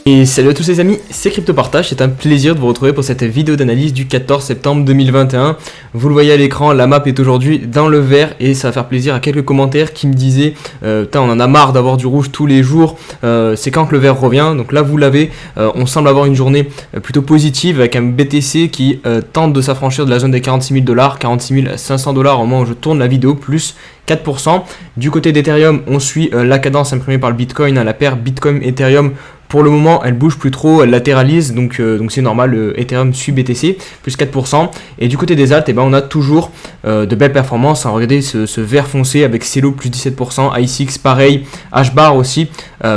Et salut à tous les amis, c'est CryptoPartage, c'est un plaisir de vous retrouver pour cette vidéo d'analyse du 14 septembre 2021. Vous le voyez à l'écran, la map est aujourd'hui dans le vert et ça va faire plaisir à quelques commentaires qui me disaient on en a marre d'avoir du rouge tous les jours, c'est quand que le vert revient. Donc là vous l'avez, on semble avoir une journée plutôt positive avec un BTC qui tente de s'affranchir de la zone des 46 000 $, 46 500 $ au moment où je tourne la vidéo, plus 4%. Du côté d'Ethereum, on suit la cadence imprimée par le Bitcoin, la paire Bitcoin-Ethereum. Pour le moment, elle bouge plus trop, elle latéralise, donc c'est normal, Ethereum suit BTC, plus 4%. Et du côté des alts, on a toujours de belles performances. Regardez ce vert foncé avec Celo plus 17%, ICX pareil, HBAR aussi,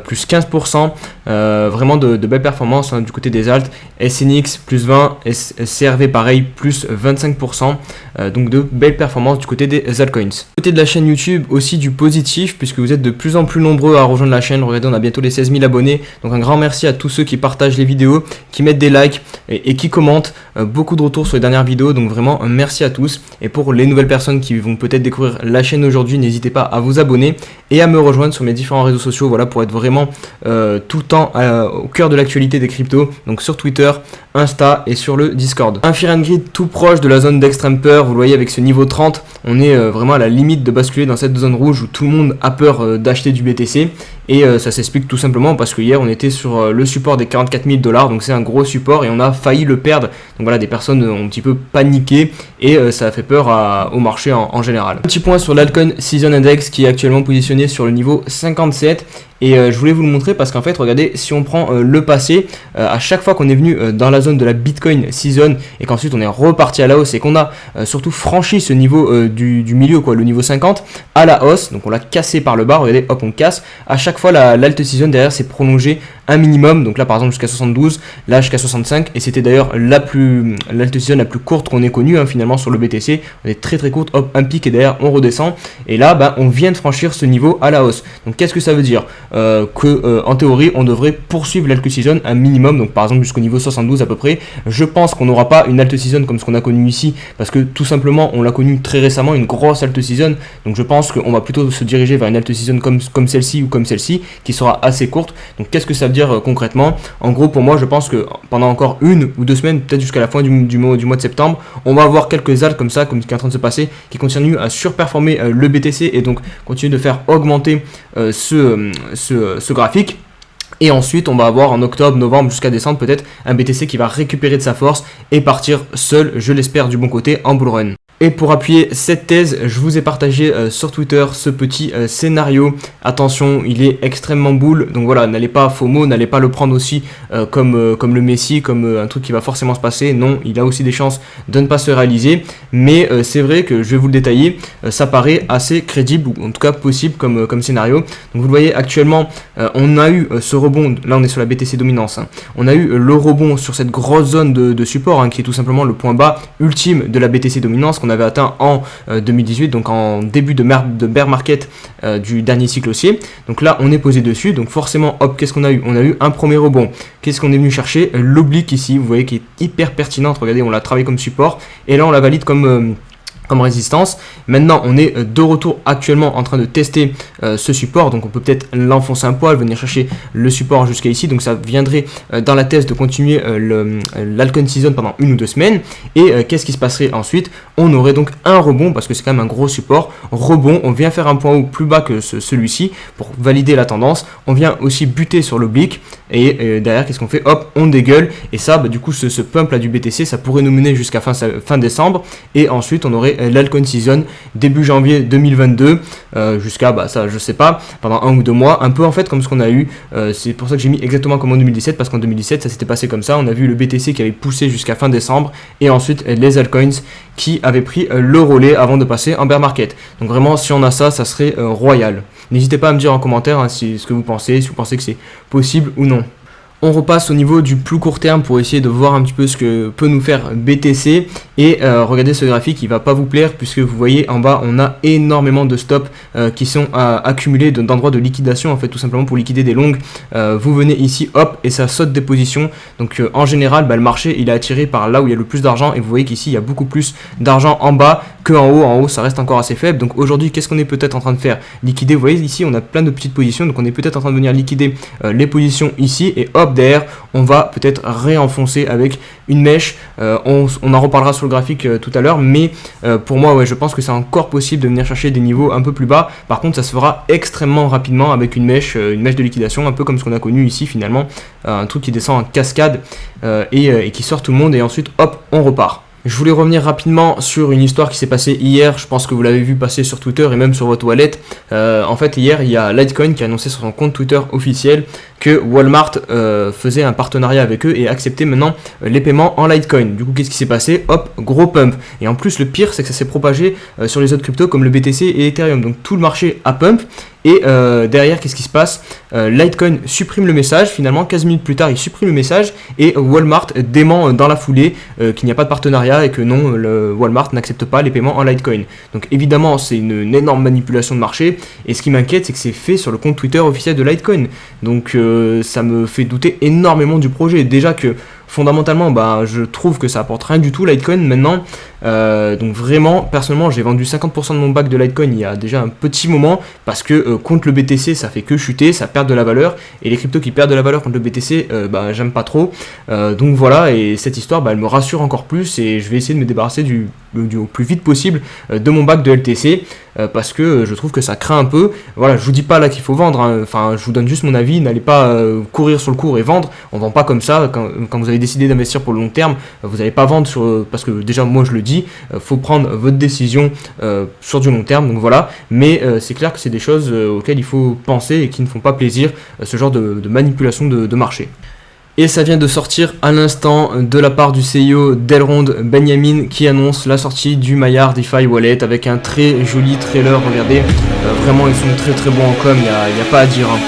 plus 15%. Vraiment de belles performances du côté des alts. SNX plus 20, CRV pareil, plus 25%. Donc de belles performances du côté des altcoins. Du côté de la chaîne YouTube, aussi du positif, puisque vous êtes de plus en plus nombreux à rejoindre la chaîne. Regardez, on a bientôt les 16 000 abonnés. Donc un grand merci à tous ceux qui partagent les vidéos, qui mettent des likes et qui commentent. Beaucoup de retours sur les dernières vidéos, donc vraiment merci à tous. Et pour les nouvelles personnes qui vont peut-être découvrir la chaîne aujourd'hui, n'hésitez pas à vous abonner et à me rejoindre sur mes différents réseaux sociaux, voilà, pour être vraiment tout le temps au cœur de l'actualité des cryptos, donc sur Twitter, Insta et sur le Discord. Un Fear and Greed tout proche de la zone d'extrême peur, vous le voyez avec ce niveau 30, on est vraiment à la limite de basculer dans cette zone rouge où tout le monde a peur d'acheter du BTC. Et ça s'explique tout simplement parce que hier on était sur le support des 44 000 $, donc c'est un gros support et on a failli le perdre. Donc voilà, des personnes ont un petit peu paniqué et ça a fait peur au marché en général. Petit point sur l'Altcoin Season Index qui est actuellement positionné sur le niveau 57. Et je voulais vous le montrer parce qu'en fait, regardez, si on prend le passé, à chaque fois qu'on est venu dans la zone de la Bitcoin Season et qu'ensuite on est reparti à la hausse et qu'on a surtout franchi ce niveau du milieu, quoi, le niveau 50, à la hausse, donc on l'a cassé par le bas, regardez, hop, on casse. À chaque fois, l'alt season derrière s'est prolongé un minimum, donc là par exemple jusqu'à 72, là jusqu'à 65, et c'était d'ailleurs l'alt season la plus courte qu'on ait connue finalement sur le BTC. On est très courte, hop, un pic et derrière on redescend, et là on vient de franchir ce niveau à la hausse. Donc qu'est-ce que ça veut dire? En théorie on devrait poursuivre l'alt season un minimum, donc par exemple jusqu'au niveau 72 à peu près. Je pense qu'on n'aura pas une alt season comme ce qu'on a connu ici, parce que tout simplement on l'a connu très récemment, une grosse alt season, donc je pense qu'on va plutôt se diriger vers une alt season comme celle-ci ou comme celle-ci, qui sera assez courte. Donc qu'est-ce que ça veut dire concrètement? En gros, pour moi, je pense que pendant encore 1 ou 2 semaines, peut-être jusqu'à la fin du mois de septembre, on va avoir quelques alts comme ça, comme ce qui est en train de se passer, qui continuent à surperformer le BTC et donc continuer de faire augmenter ce graphique. Et ensuite, on va avoir en octobre, novembre jusqu'à décembre peut-être un BTC qui va récupérer de sa force et partir seul, je l'espère, du bon côté en bull run. Et pour appuyer cette thèse, je vous ai partagé sur Twitter ce petit scénario. Attention, il est extrêmement bull, donc voilà, n'allez pas FOMO, n'allez pas le prendre aussi comme le Messi, comme un truc qui va forcément se passer. Non, il a aussi des chances de ne pas se réaliser, mais c'est vrai que je vais vous le détailler, ça paraît assez crédible, ou en tout cas possible comme scénario. Donc vous le voyez actuellement, on a eu ce rebond, là on est sur la BTC dominance, on a eu le rebond sur cette grosse zone de support, qui est tout simplement le point bas ultime de la BTC dominance qu'on avait atteint en 2018, donc en début de bear market du dernier cycle haussier. Donc là on est posé dessus, donc forcément hop, qu'est-ce qu'on a eu? On a eu un premier rebond. Qu'est-ce qu'on est venu chercher? L'oblique ici, vous voyez, qui est hyper pertinente. Regardez, on l'a travaillé comme support et là on la valide comme résistance. Maintenant on est de retour actuellement en train de tester ce support, donc on peut peut-être l'enfoncer un poil, venir chercher le support jusqu'à ici, donc ça viendrait dans la thèse de continuer l'altcoin season pendant 1 ou 2 semaines. Et qu'est-ce qui se passerait ensuite? On aurait donc un rebond, parce que c'est quand même un gros support, rebond, on vient faire un point haut plus bas que celui-ci pour valider la tendance, on vient aussi buter sur l'oblique et derrière qu'est-ce qu'on fait? Hop, on dégueule, et ça du coup ce pump là du BTC, ça pourrait nous mener jusqu'à fin décembre, et ensuite on aurait l'altcoin season début janvier 2022 jusqu'à ça je sais pas, pendant 1 ou 2 mois, un peu en fait comme ce qu'on a eu. C'est pour ça que j'ai mis exactement comme en 2017, parce qu'en 2017 ça s'était passé comme ça. On a vu le BTC qui avait poussé jusqu'à fin décembre et ensuite les altcoins qui avaient pris le relais avant de passer en bear market. Donc vraiment, si on a ça serait royal. N'hésitez pas à me dire en commentaire ce que vous pensez, si vous pensez que c'est possible ou non. On repasse au niveau du plus court terme pour essayer de voir un petit peu ce que peut nous faire BTC. Et regardez ce graphique, il va pas vous plaire puisque vous voyez en bas on a énormément de stops qui sont accumulés d'endroits de liquidation, en fait, tout simplement pour liquider des longues. Vous venez ici, hop, et ça saute des positions. Donc en général le marché il est attiré par là où il y a le plus d'argent, et vous voyez qu'ici il y a beaucoup plus d'argent en bas que en haut ça reste encore assez faible. Donc aujourd'hui, qu'est-ce qu'on est peut-être en train de faire? Liquider, vous voyez ici on a plein de petites positions, donc on est peut-être en train de venir liquider les positions ici, et hop, derrière on va peut-être réenfoncer avec une mèche. On en reparlera sur le graphique tout à l'heure, mais pour moi ouais, je pense que c'est encore possible de venir chercher des niveaux un peu plus bas. Par contre ça se fera extrêmement rapidement avec une mèche de liquidation, un peu comme ce qu'on a connu ici finalement, un truc qui descend en cascade et qui sort tout le monde, et ensuite hop, on repart. Je voulais revenir rapidement sur une histoire qui s'est passée hier. Je pense que vous l'avez vu passer sur Twitter et même sur votre wallet. En fait, hier, il y a Litecoin qui a annoncé sur son compte Twitter officiel que Walmart faisait un partenariat avec eux et acceptait maintenant les paiements en Litecoin. Du coup, qu'est-ce qui s'est passé? Hop, gros pump. Et en plus, le pire, c'est que ça s'est propagé sur les autres cryptos comme le BTC et Ethereum. Donc tout le marché a pump. Et derrière, qu'est-ce qui se passe? Litecoin supprime le message, finalement 15 minutes plus tard il supprime le message, et Walmart dément dans la foulée qu'il n'y a pas de partenariat et que non, Walmart n'accepte pas les paiements en Litecoin. Donc évidemment c'est une énorme manipulation de marché, et ce qui m'inquiète c'est que c'est fait sur le compte Twitter officiel de Litecoin. Donc ça me fait douter énormément du projet. Déjà que fondamentalement, je trouve que ça apporte rien du tout Litecoin maintenant. Donc vraiment, personnellement, j'ai vendu 50% de mon bac de Litecoin il y a déjà un petit moment, parce que contre le BTC, ça fait que chuter, ça perd de la valeur, et les cryptos qui perdent de la valeur contre le BTC, j'aime pas trop. Donc voilà, et cette histoire, elle me rassure encore plus, et je vais essayer de me débarrasser au plus vite possible de mon bac de LTC, parce que je trouve que ça craint un peu. Voilà, je vous dis pas là qu'il faut vendre, hein. Enfin, je vous donne juste mon avis, n'allez pas courir sur le cours et vendre. On vend pas comme ça. Quand vous avez décidé d'investir pour le long terme, vous n'allez pas vendre parce que déjà moi je le dis, faut prendre votre décision sur du long terme. Donc voilà, mais c'est clair que c'est des choses auxquelles il faut penser et qui ne font pas plaisir, ce genre de manipulation de marché. Et ça vient de sortir à l'instant de la part du CEO d'Elrond, Benjamin, qui annonce la sortie du Maillard DeFi Wallet avec un très joli trailer. Regardez, vraiment ils sont très très bons en com, il n'y a pas à dire, hein.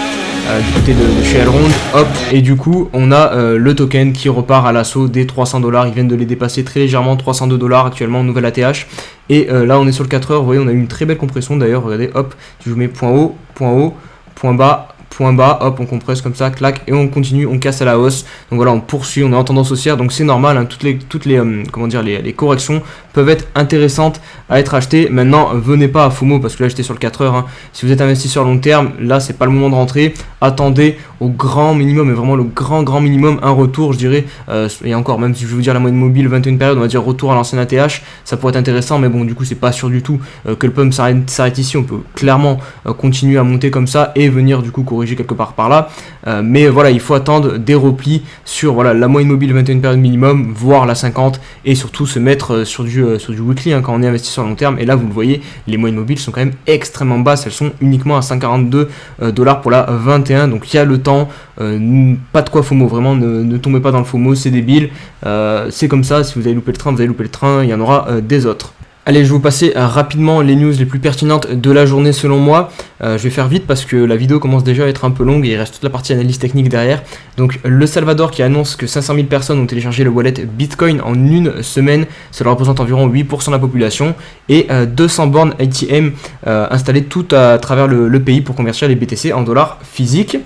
Du côté de chez Elrond, hop, et du coup on a le token qui repart à l'assaut des $300. Ils viennent de les dépasser très légèrement, $302 actuellement en nouvelle ATH. Et là on est sur le 4 heures, vous voyez on a eu une très belle compression d'ailleurs. Regardez, hop, si je vous mets point haut, point bas, hop, on compresse comme ça, clac, et on continue, on casse à la hausse. Donc voilà, on poursuit, on est en tendance haussière, donc c'est normal, hein, toutes les corrections peuvent être intéressantes à être achetées. Maintenant, venez pas à FOMO, parce que là j'étais sur le 4 heures, hein. Si vous êtes investisseur long terme, là c'est pas le moment de rentrer. Attendez au grand minimum, et vraiment le grand minimum, un retour, je dirais, et encore, même si je vais vous dire la moyenne mobile 21 périodes, on va dire retour à l'ancienne ATH, ça pourrait être intéressant, mais bon, du coup c'est pas sûr du tout que le pump s'arrête ici. On peut clairement continuer à monter comme ça et venir du coup corriger quelque part par là, mais voilà, il faut attendre des replis sur la moyenne mobile 21 périodes minimum, voire la 50, et surtout se mettre sur du weekly, hein, quand on est investisseur à long terme. Et là vous le voyez, les moyennes mobiles sont quand même extrêmement basses, elles sont uniquement à 142 $ pour la 21, donc il y a le temps, pas de quoi FOMO, vraiment ne tombez pas dans le FOMO, c'est débile, c'est comme ça. Si vous avez loupé le train, vous avez loupé le train, il y en aura des autres. Allez, je vais vous passer rapidement les news les plus pertinentes de la journée selon moi. Je vais faire vite parce que la vidéo commence déjà à être un peu longue et il reste toute la partie analyse technique derrière. Donc le Salvador qui annonce que 500 000 personnes ont téléchargé le wallet Bitcoin en une semaine. Cela représente environ 8% de la population, et 200 bornes ATM installées tout à travers le pays pour convertir les BTC en dollars physiques.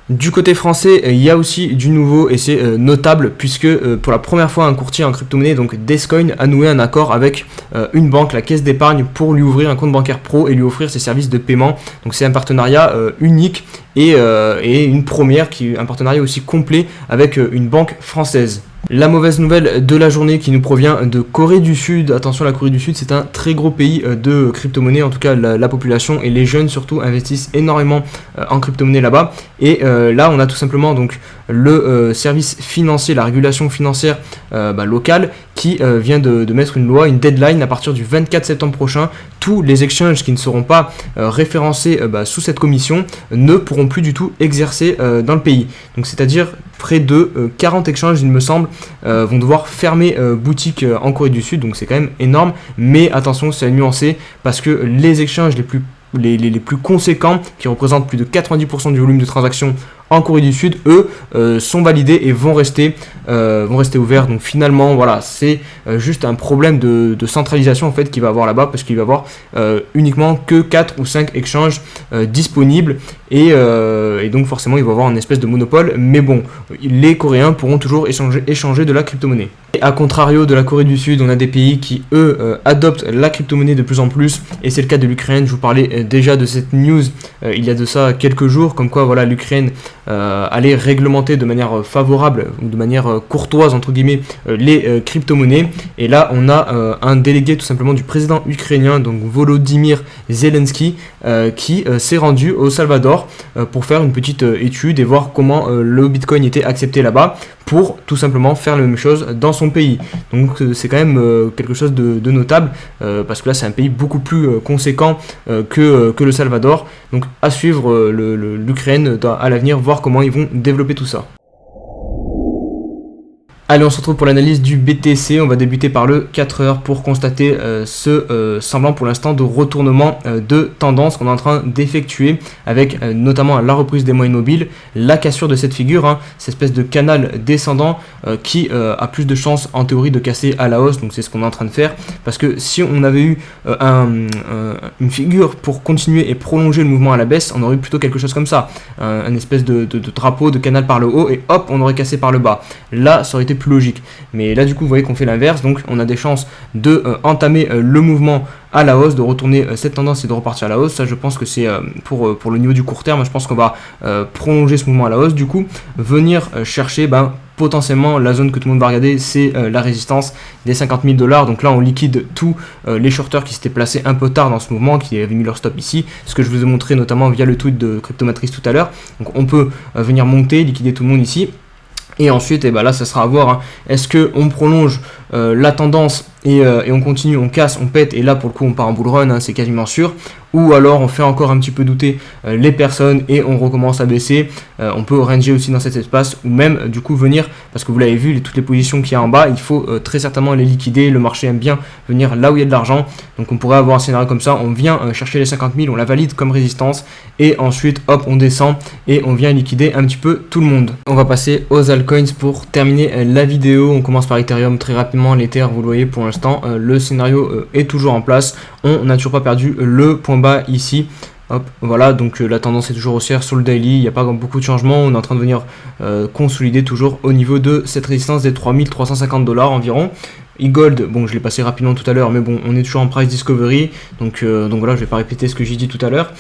Du côté français, il y a aussi du nouveau, et c'est notable puisque pour la première fois un courtier en crypto-monnaie, donc Descoin, a noué un accord avec une banque, la Caisse d'épargne, pour lui ouvrir un compte bancaire pro et lui offrir ses services de paiement. Donc c'est un partenariat unique et une première, un partenariat aussi complet avec une banque française. La mauvaise nouvelle de la journée qui nous provient de Corée du Sud. Attention, la Corée du Sud, c'est un très gros pays de crypto-monnaie. En tout cas, la population et les jeunes surtout investissent énormément en crypto-monnaie là-bas. Et là, on a tout simplement donc le service financier, la régulation financière locale, qui vient de mettre une loi, une deadline à partir du 24 septembre prochain. Tous les exchanges qui ne seront pas référencés sous cette commission ne pourront plus du tout exercer dans le pays. Donc c'est-à-dire près de 40 exchanges, il me semble, vont devoir fermer boutique en Corée du Sud. Donc c'est quand même énorme, mais attention, c'est à nuancer, parce que les exchanges les plus conséquents, qui représentent plus de 90% du volume de transactions en Corée du Sud, eux, sont validés et vont rester ouverts. Donc finalement, voilà, c'est juste un problème de centralisation en fait qu'il va avoir là-bas, parce qu'il va avoir uniquement que 4 ou 5 exchanges disponibles, et donc forcément ils vont avoir une espèce de monopole, mais bon, les Coréens pourront toujours échanger de la crypto-monnaie. Et à contrario de la Corée du Sud, on a des pays qui eux adoptent la crypto-monnaie de plus en plus, et c'est le cas de l'Ukraine. Je vous parlais déjà de cette news il y a de ça quelques jours, comme quoi voilà, l'Ukraine allait réglementer de manière favorable ou de manière courtoise entre guillemets les crypto-monnaies. Et là on a un délégué tout simplement du président ukrainien, donc Volodymyr Zelensky, qui s'est rendu au Salvador pour faire une petite étude et voir comment le Bitcoin était accepté là-bas, pour tout simplement faire la même chose dans son pays. Donc c'est quand même quelque chose de notable, parce que là c'est un pays beaucoup plus conséquent que le Salvador. Donc à suivre l'Ukraine à l'avenir, voir comment ils vont développer tout ça. Allez, on se retrouve pour l'analyse du BTC. On va débuter par le 4 heures pour constater ce semblant pour l'instant de retournement de tendance qu'on est en train d'effectuer, avec notamment la reprise des moyennes mobiles, la cassure de cette figure, cette espèce de canal descendant qui a plus de chances en théorie de casser à la hausse. Donc c'est ce qu'on est en train de faire, parce que si on avait eu une figure pour continuer et prolonger le mouvement à la baisse, on aurait eu plutôt quelque chose comme ça, un espèce de drapeau de canal par le haut, et hop, on aurait cassé par le bas. Là ça aurait été plus logique, mais là du coup vous voyez qu'on fait l'inverse, donc on a des chances de entamer le mouvement à la hausse, de retourner cette tendance et de repartir à la hausse. Ça je pense que c'est pour le niveau du court terme. Je pense qu'on va prolonger ce mouvement à la hausse, du coup venir chercher potentiellement la zone que tout le monde va regarder, c'est la résistance des 50 000 $. Donc là on liquide tous les shorters qui s'étaient placés un peu tard dans ce mouvement, qui avaient mis leur stop ici, ce que je vous ai montré notamment via le tweet de Cryptomatrice tout à l'heure. Donc on peut venir monter, liquider tout le monde ici. Et ensuite, là, ça sera à voir. Est-ce qu'on prolonge la tendance et on continue, on casse, on pète, et là, pour le coup, on part en bull run, c'est quasiment sûr. Ou alors, on fait encore un petit peu douter les personnes et on recommence à baisser. On peut ranger aussi dans cet espace, ou même, du coup, venir, parce que vous l'avez vu, toutes les positions qu'il y a en bas, il faut très certainement les liquider. Le marché aime bien venir là où il y a de l'argent. Donc, on pourrait avoir un scénario comme ça. On vient chercher les 50 000, on la valide comme résistance. Et ensuite, hop, on descend et on vient liquider un petit peu tout le monde. On va passer aux altcoins pour terminer la vidéo. On commence par Ethereum très rapidement. L'Ether, vous le voyez pour l'instant, le scénario est toujours en place. On n'a toujours pas perdu le point bas ici. Hop, voilà, donc la tendance est toujours haussière sur le daily, il n'y a pas beaucoup de changements. On est en train de venir consolider toujours au niveau de cette résistance des 3350 $ environ. E-Gold, bon, je l'ai passé rapidement tout à l'heure, mais bon, on est toujours en price discovery, donc voilà, je vais pas répéter ce que j'ai dit tout à l'heure.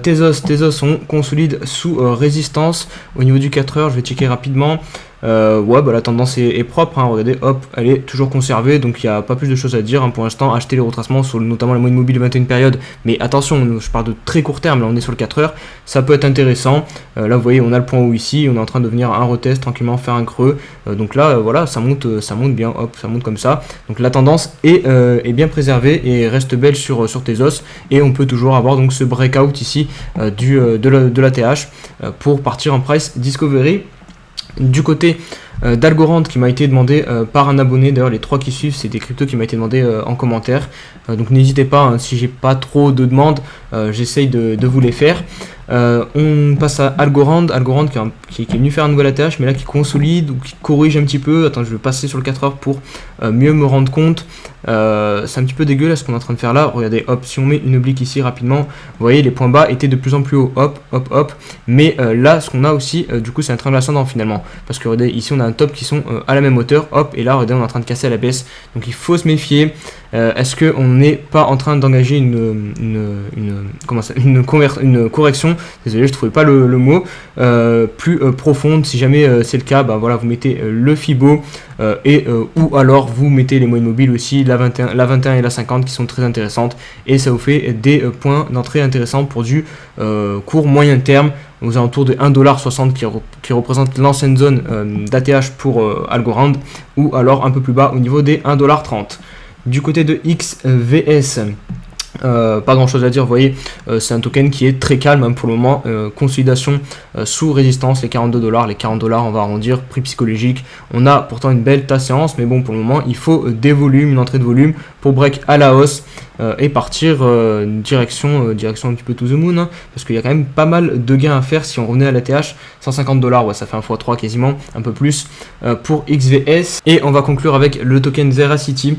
Tezos, on consolide sous résistance au niveau du 4 heures. Je vais checker rapidement. La tendance est propre, regardez, hop, elle est toujours conservée, donc il n'y a pas plus de choses à dire pour l'instant. Acheter les retracements sur notamment la moyenne mobile 21 période, mais attention, je parle de très court terme, là on est sur le 4 heures, ça peut être intéressant. Là vous voyez, on a le point haut ici, on est en train de venir un retest tranquillement, faire un creux, donc là voilà, ça monte bien, hop, ça monte comme ça, donc la tendance est bien préservée et reste belle sur Tezos, et on peut toujours avoir donc ce breakout ici de la TH pour partir en price discovery. Du côté d'Algorand, qui m'a été demandé par un abonné, d'ailleurs les 3 qui suivent c'est des cryptos qui m'a été demandé en commentaire, donc n'hésitez pas, si j'ai pas trop de demandes, j'essaye de vous les faire. On passe à Algorand qui est venu faire un nouvel ATH, mais là qui consolide ou qui corrige un petit peu. Attends, je vais passer sur le 4 heures pour mieux me rendre compte. C'est un petit peu dégueulasse ce qu'on est en train de faire là. Regardez, hop, si on met une oblique ici rapidement, vous voyez les points bas étaient de plus en plus hauts, hop, hop, hop. Mais là, ce qu'on a aussi, du coup, c'est un triangle ascendant finalement, parce que regardez, ici on a un top qui sont à la même hauteur, hop, et là, regardez, on est en train de casser à la baisse. Donc il faut se méfier. Est-ce qu'on n'est pas en train d'engager une correction, désolé je trouvais pas le mot, plus profonde? Si jamais c'est le cas, voilà, vous mettez le Fibo ou alors vous mettez les moyennes mobiles aussi, la 21 et la 50 qui sont très intéressantes, et ça vous fait des points d'entrée intéressants pour du court moyen terme aux alentours de 1,60$ qui représente l'ancienne zone d'ATH pour Algorand, ou alors un peu plus bas au niveau des 1,30$. Du côté de XVS, pas grand chose à dire, vous voyez, c'est un token qui est très calme pour le moment, consolidation sous résistance, les 42$, les 40$, on va arrondir, prix psychologique. On a pourtant une belle tasse séance, mais bon, pour le moment il faut des volumes, une entrée de volume pour break à la hausse. et partir direction un petit peu to the moon, hein, parce qu'il y a quand même pas mal de gains à faire si on revenait à l'ATH. 150$, ouais, ça fait un x3 quasiment, un peu plus pour XVS. Et on va conclure avec le token Veracity,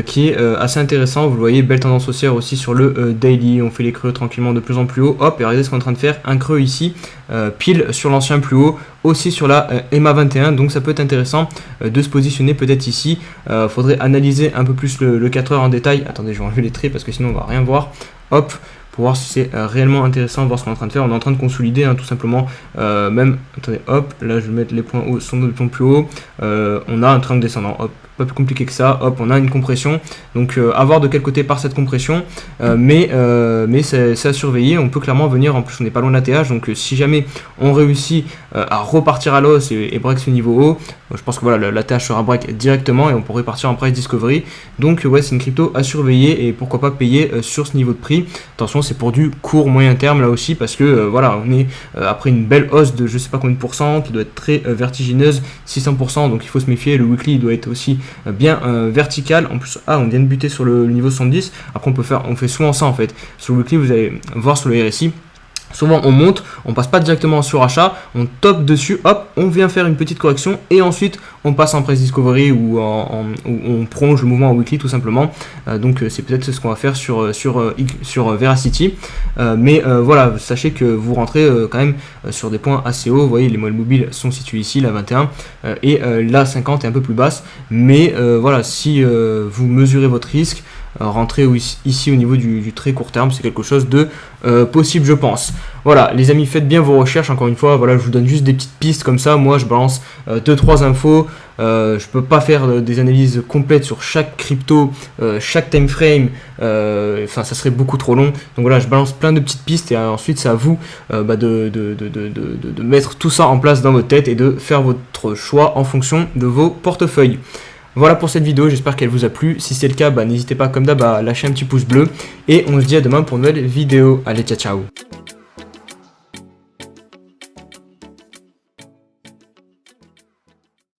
qui est assez intéressant. Vous le voyez, belle tendance haussière aussi sur le daily. On fait les creux tranquillement de plus en plus haut. Hop, et regardez ce qu'on est en train de faire, un creux ici, pile sur l'ancien plus haut, aussi sur la EMA 21. Donc ça peut être intéressant de se positionner peut-être ici. Faudrait analyser un peu plus le 4 heures en détail. Attendez, je vais enlever les traits parce que sinon on va rien voir. Hop, pour voir si c'est réellement intéressant, voir ce qu'on est en train de faire. On est en train de consolider, hein, tout simplement. Même, attendez, hop, là je vais mettre les points hauts, sont de plus haut. On a un triangle descendant, hop, pas plus compliqué que ça. Hop, on a une compression. Donc à voir de quel côté part cette compression, mais c'est à surveiller. On peut clairement venir, en plus on n'est pas loin de l'ATH, donc si jamais on réussit à repartir à l'os et break ce niveau haut, je pense que voilà, l'ATH sera break directement et on pourrait partir en price discovery. Donc ouais, c'est une crypto à surveiller et pourquoi pas payer sur ce niveau de prix. Attention, c'est pour du court moyen terme là aussi, parce que voilà, on est après une belle hausse de je sais pas combien de pourcents qui doit être très vertigineuse, 600%, donc il faut se méfier. Le weekly doit être aussi bien vertical. En plus, on vient de buter sur le niveau 70. Après on fait souvent ça en fait. Sur le weekly, vous allez voir sur le RSI, souvent on monte, on passe pas directement en surachat, on top dessus, hop, on vient faire une petite correction et ensuite on passe en price discovery ou on prolonge le mouvement en weekly tout simplement. Donc c'est peut-être ce qu'on va faire sur Veracity. Mais voilà, sachez que vous rentrez quand même sur des points assez hauts. Vous voyez, les moelles mobiles sont situées ici, la 21 et la 50 est un peu plus basse. Mais voilà, si vous mesurez votre risque, rentrer ici au niveau du très court terme, c'est quelque chose de possible, je pense. Voilà les amis, faites bien vos recherches. Encore une fois, voilà, je vous donne juste des petites pistes comme ça. Moi je balance 2-3 infos. Je peux pas faire des analyses complètes sur chaque crypto, chaque time frame, enfin ça serait beaucoup trop long. Donc voilà, je balance plein de petites pistes et ensuite c'est à vous de mettre tout ça en place dans votre tête et de faire votre choix en fonction de vos portefeuilles. Voilà pour cette vidéo, j'espère qu'elle vous a plu. Si c'est le cas, n'hésitez pas comme d'hab à lâcher un petit pouce bleu. Et on se dit à demain pour une nouvelle vidéo. Allez, ciao ciao.